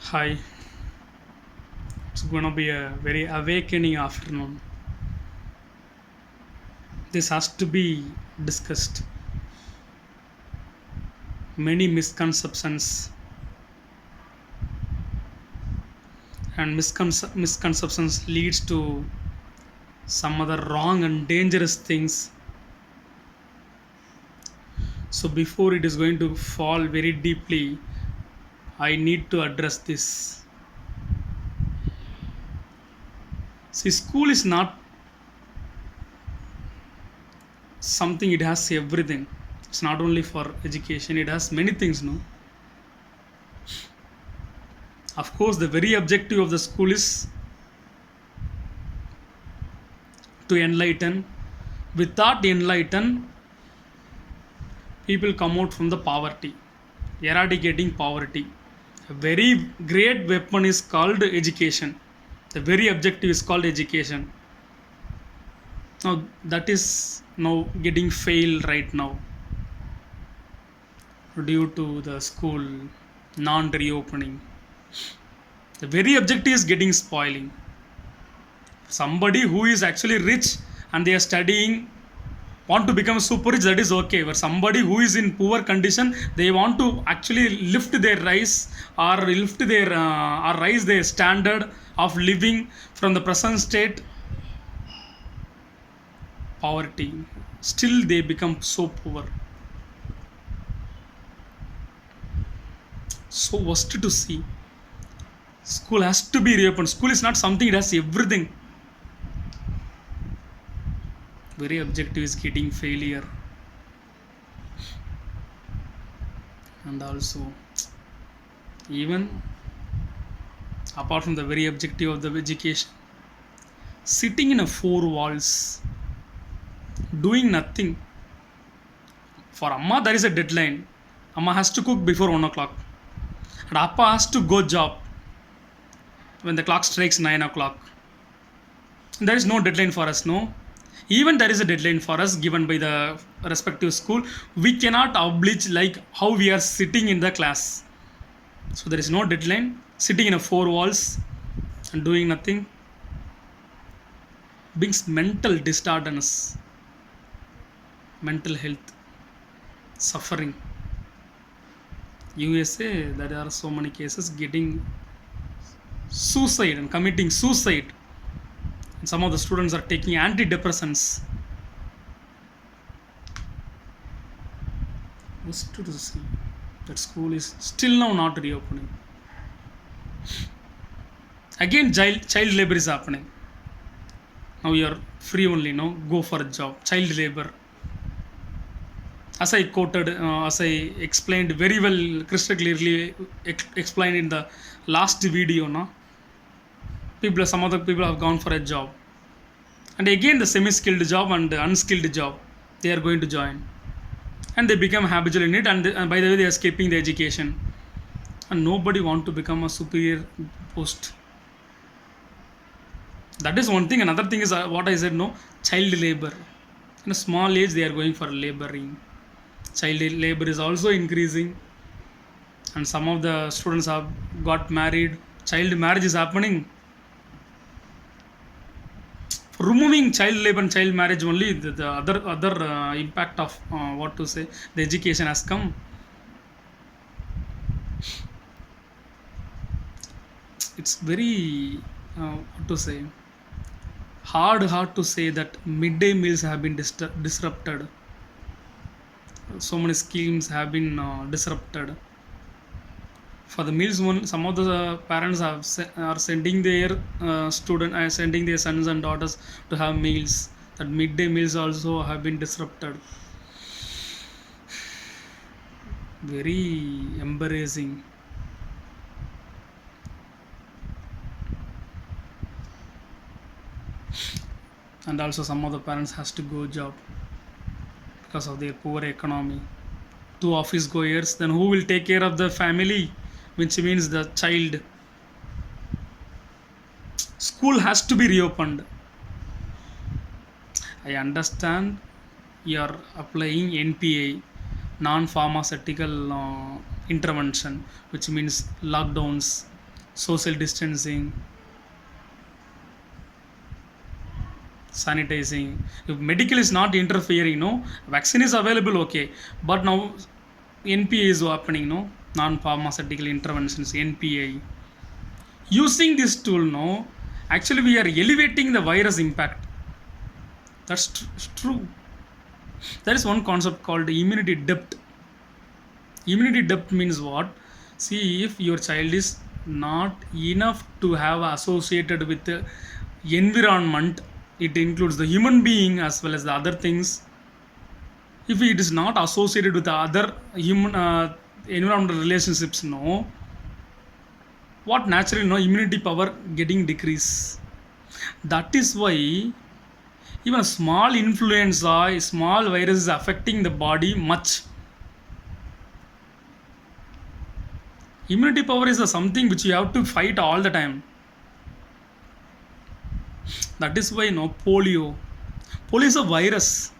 Hi, it's gonna be a very awakening afternoon. This has to be discussed. Many misconceptions and misconceptions leads to some other wrong and dangerous things. So before it is going to fall very deeply, I need to address this. See, school is not something, it has everything. It's not only for education, it has many things, no? Of course, the very objective of the school is to enlighten. Without enlighten, people come out from the poverty, eradicating poverty. A very great weapon is called education. The very objective is called education. Now that is now getting failed right now due to the school non-reopening. The very objective is getting spoiling. Somebody who is actually rich and they are studying want to become super rich, that is okay, but somebody who is in poor condition, they want to actually lift their rise or lift their or rise their standard of living from the present state poverty, still they become so poor. So worst to see. School has to be reopened. School is not something, it has everything. Very objective is getting failure. And also, even apart from the very objective of the education, sitting in a four walls, doing nothing. For Amma, there is a deadline. Amma has to cook before 1 o'clock. And Appa has to go job when the clock strikes 9 o'clock. There is no deadline for us, no. Even there is a deadline for us given by the respective school. We cannot oblige like how we are sitting in the class. So there is no deadline. Sitting in a four walls and doing nothing brings mental disorders, mental health, suffering. USA, there are so many cases getting suicide and committing suicide. And some of the students are taking antidepressants. Just to see that school is still now not reopening. Again, child labor is happening. Now you are free only, no? Go for a job. Child labor. As I quoted, as I explained very well, crystal clearly explained in the last video, no? Some other people have gone for a job. And again, the semi-skilled job and the unskilled job, they are going to join. And they become habitual in it. And by the way, they are escaping the education. And nobody want to become a superior post. That is one thing. Another thing is what I said, no, child labor. In a small age, they are going for laboring. Child labor is also increasing, and some of the students have got married. Child marriage is happening. Removing child labor and child marriage only, the other impact of what to say, the education has come. It's very what to say, hard to say that midday meals have been disrupted. So many schemes have been disrupted. For the meals, one some of the parents are sending their sending their sons and daughters to have meals. That midday meals also have been disrupted. Very embarrassing. And also some of the parents has to go job because of their poor economy. Two office goers, then who will take care of the family, which means the child. School has to be reopened. I understand you are applying NPI, non pharmaceutical intervention, which means lockdowns social distancing, sanitizing. If medical is not interfering, no, vaccine is available, okay, but now NPA is happening, no, non pharmaceutical interventions, NPA. Using this tool, no, actually we are elevating the virus impact. That's true. There is one concept called immunity depth. Immunity depth means what? See, if your child is not enough to have associated with the environment, it includes the human being as well as the other things. If it is not associated with the other human environmental relationships, no, what naturally, no, immunity power getting decrease. That is why even a small influenza, a small virus is affecting the body much. Immunity power is something which you have to fight all the time. That is why, no, polio. Polio is a virus.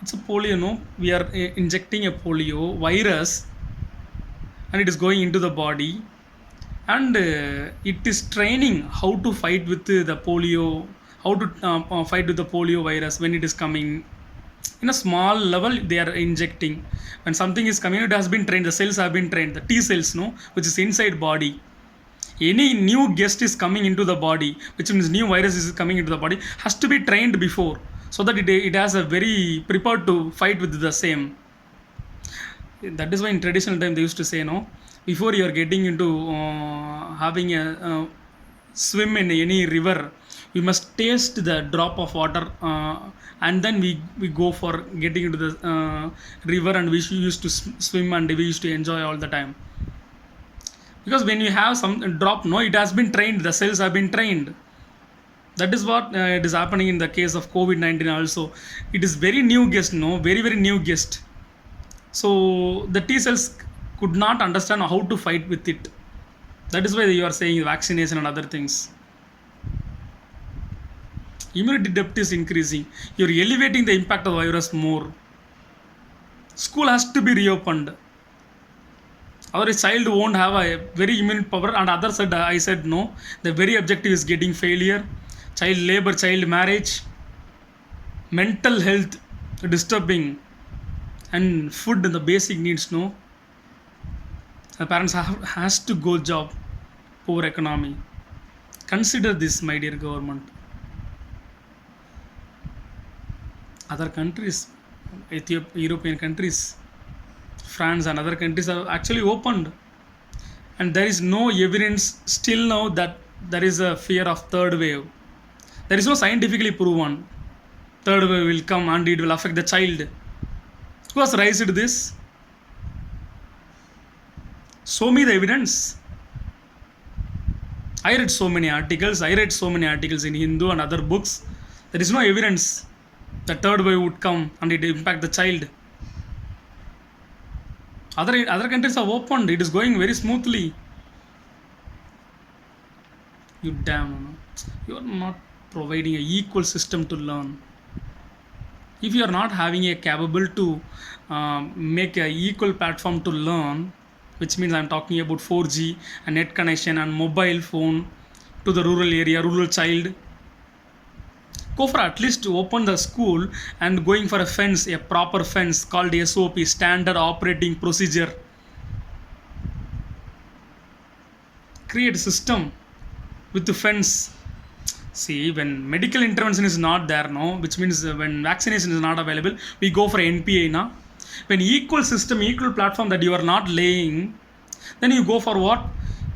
It's a polio, no. We are injecting a polio virus, and it is going into the body, and it is training how to fight with the polio, how to fight with the polio virus when it is coming. In a small level they are injecting. When something is coming, it has been trained, the cells have been trained, the T cells, no, which is inside body. Any new guest is coming into the body, which means new virus is coming into the body, has to be trained before, so that it has a very prepared to fight with the same. That is why in traditional time they used to say, no, before you are getting into having a swim in any river, we must taste the drop of water, and then we go for getting into the river, and we used to swim, and we used to enjoy all the time. Because when you have some drop, no, it has been trained, the cells have been trained. That is what it is happening in the case of COVID-19 also. It is very new guest, no, very very new guest. So the T cells could not understand how to fight with it. That is why you are saying vaccination and other things. Immunity depth is increasing. You're elevating the impact of the virus more. School has to be reopened. Our child won't have a very immune power. And other side, I said no. The very objective is getting failure, child labor, child marriage, mental health disturbing, and food and the basic needs, no. The parents has to go job, poor economy. Consider this, my dear government. Other countries, European countries, France and other countries have actually opened, and there is no evidence still now that there is a fear of third wave. There is no scientifically proven third wave will come and it will affect the child. Who has raised this? Show me the evidence. I read so many articles. In Hindu and other books. There is no evidence the third wave would come and it impact the child. Other countries have opened. It is going very smoothly. You damn, you are not providing an equal system to learn. If you are not having a capable to make an equal platform to learn, which means I'm talking about 4G and net connection and mobile phone to the rural area, rural child, go for at least to open the school and going for a fence, a proper fence called SOP, standard operating procedure. Create a system with the fence. See, when medical intervention is not there, no, which means when vaccination is not available, we go for NPA now. When equal system, equal platform that you are not laying, then you go for what?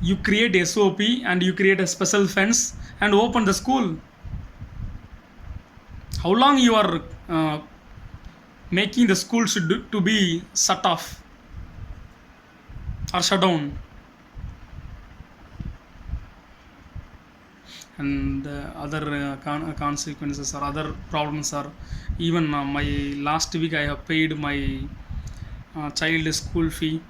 You create SOP and you create a special fence and open the school. How long you are making the school to be shut off or shut down? And other consequences or other problems are, even my last week I have paid my child school fee,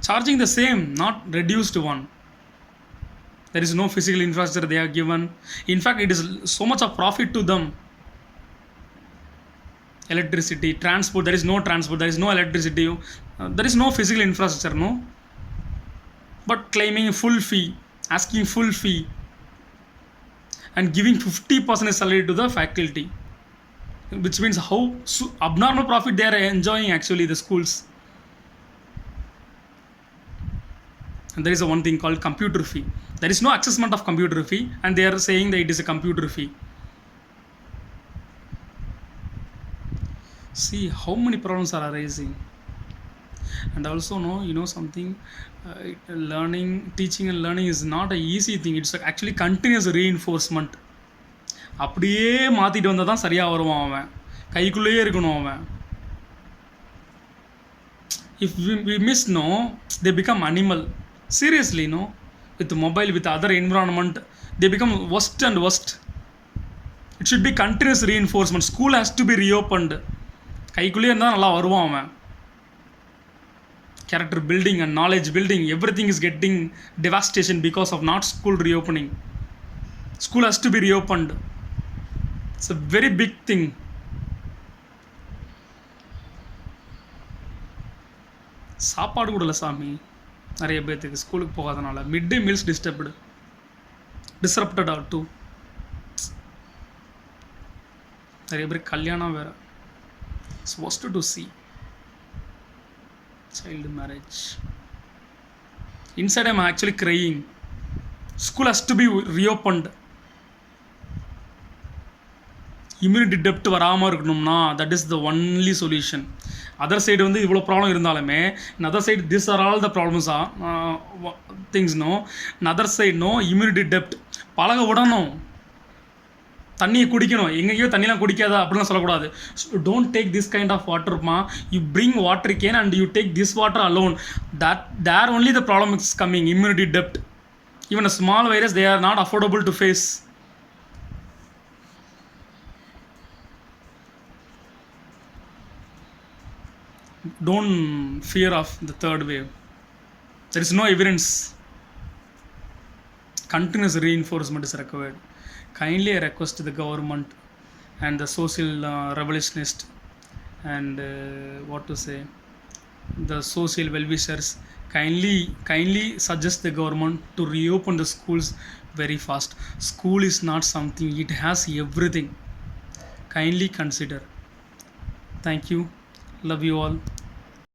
charging the same, not reduced one. There is no physical infrastructure they are given. In fact, it is so much of profit to them. Electricity, transport, there is no transport, there is no electricity. There is no physical infrastructure, no, but claiming full fee, asking full fee, and giving 50% salary to the faculty, which means how abnormal profit they are enjoying actually the schools. And there is a one thing called computer fee. There is no assessment of computer fee, and they are saying that it is a computer fee. See how many problems are arising. And also, no, you know something, learning, teaching and learning is not an easy thing. It's actually continuous reinforcement. அப்படியே மாற்றிட்டு வந்தால் தான் சரியாக வருவான் அவன், கைக்குள்ளேயே இருக்கணும் அவன். If we miss, no, they become animal. Seriously, no, with mobile, with other environment, they become worst and worst. It should be continuous reinforcement. School has to be reopened. கைக்குள்ளேயே இருந்தால் நல்லா வருவான் அவன். Character building and knowledge building, everything is getting devastation because of not school reopening. School has to be reopened. It's a very big thing. சாப்பாடு கூடல சாமி நிறைய பேர்த்துக்கு ஸ்கூலுக்கு போகாதனால. Mid day meals disrupted are too. நிறைய பேர் கல்யாணம் வேறு. It's worst to see. Child marriage. Inside I'm actually crying. School has to be reopened. Immunity debt வராமல் இருக்கணும்னா that is the only solution. Other side வந்து இவ்வளோ ப்ராப்ளம் இருந்தாலுமே other side this are all the problems things, no. Other side no immunity டெப்ட். பழக விடணும், தண்ணியை குடிக்கணும். எங்கேயோ தண்ணிலாம் குடிக்காதா அப்படிலாம் சொல்லக்கூடாது. Don't take this kind of வாட்டர்மா. You bring water can and you take this water alone. There only the problem is coming. Immunity டெப்ட். Even a small virus they are not affordable to face. Don't fear of the third wave. There is no evidence. Continuous reinforcement is required. Kindly I request the government and the social revolutionists and what to say, the social well-wishers, kindly suggest the government to reopen the schools very fast. School is not something, it has everything. Kindly consider. Thank you. Love you all.